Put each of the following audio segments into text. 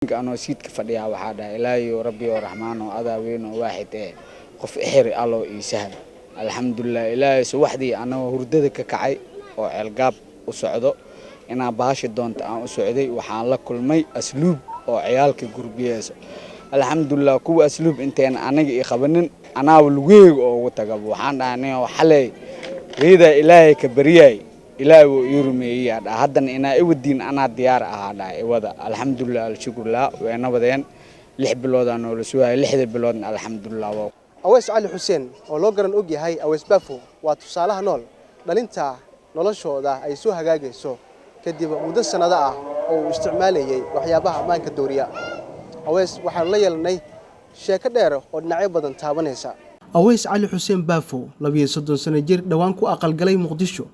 أنا سيد كفديها وحدا إلهي وربي ورحمن وأذا وين واحد قف إحري الله يسهل الحمد لله إلهي سوحدي أنا هرددك كعي وعلقاب وسعده أنا باش دونت أنا سعودي وحان لك كل مي أسلوب وعيالك قربيس الحمد لله كو أسلوب أنت أنا يخبرن أنا والويق وتجاب وحان أنا وحلي ريدا إلهي كبرياي إلهي ويرمي هذا أنا إودين أنا ديار هذا إودا الحمد لله الشكر لله وأنا بدين لحب بلود أنا ولسوا لحد بلود الحمد لله. أويس علي حسين ولوجرن أوجي هاي أويس بافو وتصالح نول دلنتا نولشوا ده أي سو هجاجي سو كدي مدة سنة ده أو استعمالي وحيابها ما كدوريا أويس وحلي لني شيء كديره ونعيب بدن تابنيسا. أويس علي حسين بافو لبي صدق سنة جير دوانكو أقل جلي مقدشو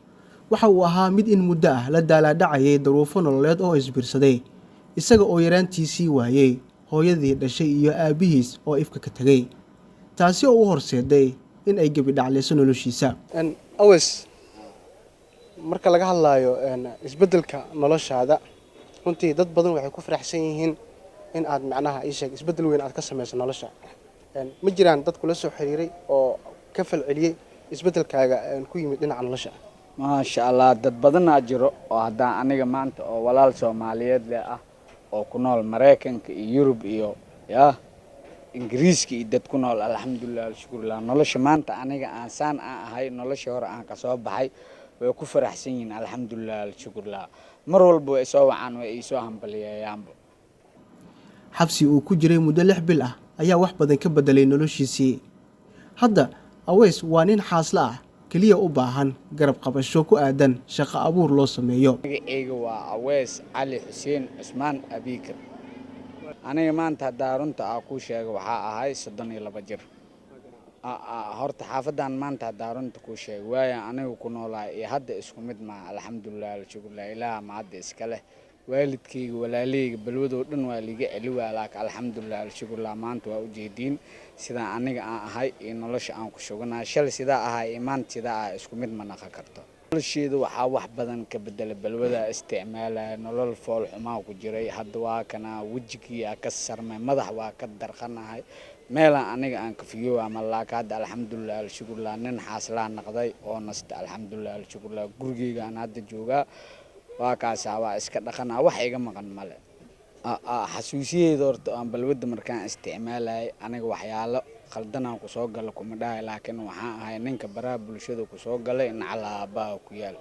waxa uu ahaa mid in muddo ah la daalaadhacayay daruufo nololeed oo isbiirsaday isaga oo yaraantiisii waayay hooyadii dhashay iyo aabihiis oo ifka ka tagay taasi oo u horseeday in ay gabi dhaclayso noloshiisa. Awees marka laga hadlayo isbedelka noloshaada runtii dad badan waxay ku faraxsan yihiin in aad macnaha isheeg isbedel weyn aad ka sameeyso nolosha ma jiraan dad kula soo xiriiray oo ka falceliyay isbedelkaaga ku yimid dhinaca nolosha. ما شاء الله دد بدنا أجرو وهذا أنا جماعة ولا الصوماليات لا أو كنال مريكان يوروب إيو يا إنجليز كي دد كنال الحمد لله الشكر لله نلاش مانت أنا إنسان هاي نلاش هور عن كسب بحي ويكفر حسين الحمد لله الشكر لله مرول بو يسوى عن ويسوى هم بليه يامبو xabsi uu ku jiray muddo 6 bil ah ayaa wax badan ka bedelay noloshiisii. Hadda Awees waa nin xaasla ah kaliya u baahan garab qabasho ku aadan shaqo abuur loo sameeyo. Aniga waa Awees Ali Xuseen Cusmaan Abikar. Aniga maanta daarunta ku sheegay waxa ahay 32 jir. horta xaafadan maanta daarunta ku sheegay waaya aniga ku noolahay hadda isku mid ma alxamdulillah shukr ilaaha ma hadda iska leh waalidkayga walaaleyga balwado dhan waa liga celi walaak alxamdulillah shukr maanta waa u jeedin sida aniga aan ahay in nolosha aan ku suganahay shal sida ahay maanta sida isku mid ma naqan karto nolosheedu waxa wax badan ka bedel balwada isticmaalay nolol fool xumaa ku jiray hadda waa kana wajigiya ka sarmay madax waa ka darqanahay meela aniga aan ka fiyo ama laakaad alxamdulillah shukr nin xaaslaan naqday oo nasta alxamdulillah shukr gurigeyga aan hadda jooga waa kaas waa iska dhaqana wax iga maqan male xasuusiyeed horta aan balwada markaan isticmaalay aniga waxyaalo qaldan aan ku soo gal kuma dhahay laakiin waxaan ahay ninka baraha bulshada ku soo galay in calaaba ku yaal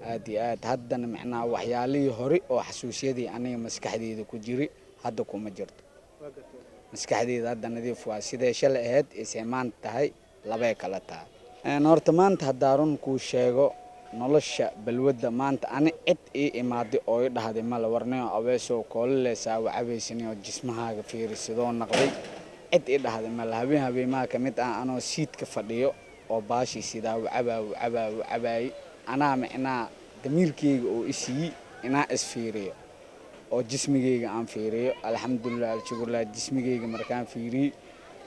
aad haddana macnaa waxyaalihii hore oo xasuusiyadii aniga maskaxdeeda ku jiri hadda kuma jirto maskaxdeeda hadda nadiif waa sidee shalay ahayd isee maanta tahay laba kala tahay horta maanta hadaan ku sheego nolosha balwada maanta ani cid imaade oo dhahday mal warnayo aweeso kooleysa wacabeysaniyo jismahaaga fiirsidoo naqday cid dhahday mal habeen ma kamid anoo siid ka fadhiyo oo baashi sida wacabay ana macna damiirkeyga oo isii ina isfiiriyo oo jismigeyga aan fiiriyo alxamdulillah shukr jismigeyga markaan fiiriyo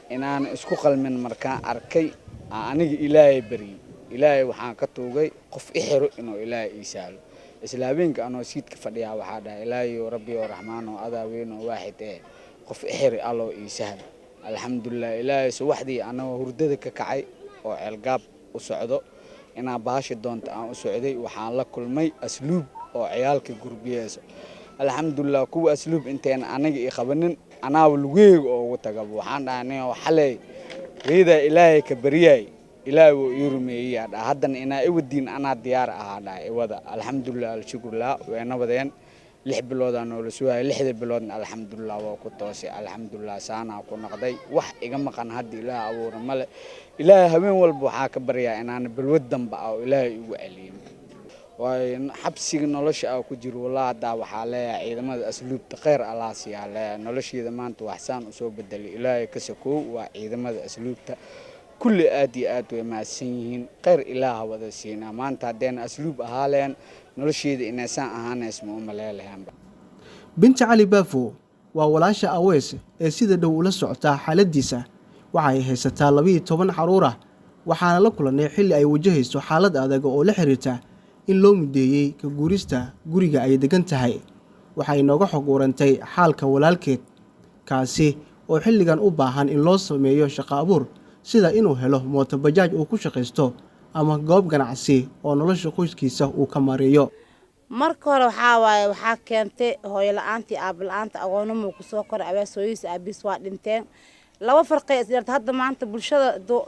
inaan isku qalmin markaan arkay aniga ilaahay bari ilaahay waxaan ka toogay qof ixiro inuu ilaahay isaalo islaameenka anoo siid ka fadhiya waxa dhahay ilaahay rabbi warahmaan oo adaa weyn waaxid qof ixiri allah isaalo alxamdulillah ilaahay suwaxdii anoo hurdada ka kacay oo cilgaab u socdo ina baashi doonta aan u socday waxaan la kulmay asluub oo ciyaalka gurbiyeyso alxamdulillah kuwa asluub intaan aniga qabanin ana walweeg oo tagab waxaan dhahnay xalay reeda ilaahay ka bariyay ilaahay uu yurmeeyay hadda ina iwadin ana diyaar ahada iwada alxamdulillah shukr la weena badeen 6 bilood aan noloshaa 6 bilood alxamdulillah waa ku toosay alxamdulillah saana ku noqday wax iga maqan hadda ilaahay abuur male ilaahay habeen walba waxa ka bariyaa inaan balwad damba oo ilaahay ugu celiyo way xabsiga nolosha ku jiro walaada waxa leeyahay ciidamada asluubta khayr Allah siyaale nolosheeda maanta waxsaan u soo bedelay ilaahay ka sako waa ciidamada asluubta كل آدي وماسين غير إله وذا سينا ما أنت عندنا أسلوب أهالين نرشيد إنسان أهان اسمه ملالهم. بنت علي بافو وولاشة أويس سيدة دولة سعطة حالة ديسة وعي هيستا لبي طبان حرورة وحانا لكل حل أي وجهيستو حالة أداق أو لحريتا إن لو مديي كغوريستا غوريغا أي دقان تهي waxay nooga xog warantay xaalka walaalkeed kaasi oo xilligan u baahan in loo sameeyo shaqo abuur sida inuu helo mooto bajaaj uu ku shaqaysto ama goob ganacsi oo nolosha qoyskiisa uu ka maareeyo. marka hore waxaa keentay hooyo la'aantii aab la'aanta agoonimo ku soo koray abaasooyis aabis waa dhinteen laba farqi isdheerta hadda maanta bulshada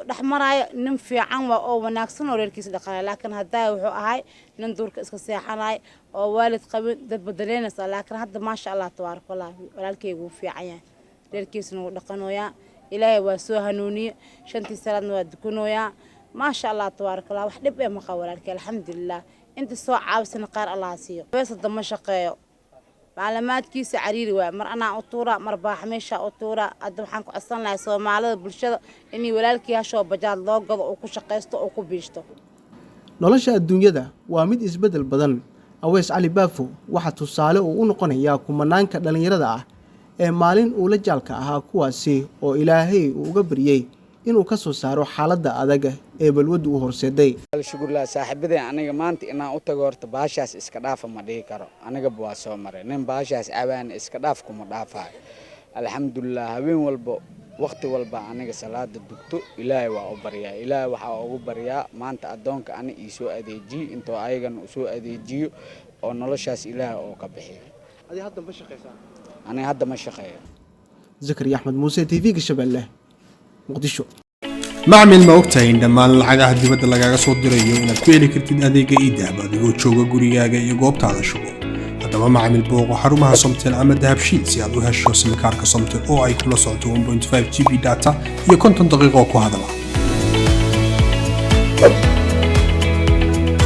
dhaxmaraayo nin fiican waa oo wanaagsan oo reerkiisa dhaqanay laakiin hadda wuxuu ahay nin duurka iska seexanay oo waalid qabin dad badaleynaysa laakiin hadda ma sha Allah tabaarakallah walaalkaygu fiican yahay reerkiisna uu dhaqanooyaa ilaahay waa soo hanuuniye shantii salaadna waa dukanooyaa ma sha Allah tabaarakallah wax dhib ma qabo walaalkay alxamdulillah inta soo caawsan qaar Allah siiyo beesada ma shaqeeyo macluumaadkiisa cariiri waa mar ana u tuura mar baax meesha u tuura hadda waxaan ku codsan lahaa Soomaalida bulshada inay walaalkii hasho bajaad loo gado oo ku shaqeysto oo ku biishto. nolosha adduunyada waa mid isbedel badan. Aweys Cali Baafo waxa tusaale uu u noqonayaa kumanaanka dhalinyarada ah ee maalin uu la jaalka ahaa kuwaasi oo Ilaahay uu uga baryay inuu ka soo saaro xaaladda adag ee balwadu u horseeday. Shukrilah saaxiibada aniga maanta inaan u tago horta baashaas iska dhaaf ma dhihi karo aniga waa soo maray nin baashaas abaan iska dhaaf kuma dhaafay alxamdulillah habeen walba waqti walba aniga salaada dugto Ilaahay waa u baryaa Ilaahay waxa ugu baryaa maanta adoonka ani ii soo adeejiyo intoo ayagan u soo adeejiyo oo noloshaas Ilaahay oo ka bixiyo. Adiga hadda ma shaqeysaa? Aniga hadda ma shaqeeyo. Zakariya Axmed Muuse TV Shabeelle Muqdisho. macmil ma ogtahay in dhammaan lacagaha dibadda lagaaga soo dirayo inaad ku heli kartid adeega e-dahab adigoo jooga gurigaaga iyo goobtaada shugo. haddaba macmil booqo xarumaha Somtel ama Dahabshiil si aad u hesho simkaarka Somtel oo ay kula socoto 1.5 GB data iyo 50 daqiiqo ku hadala.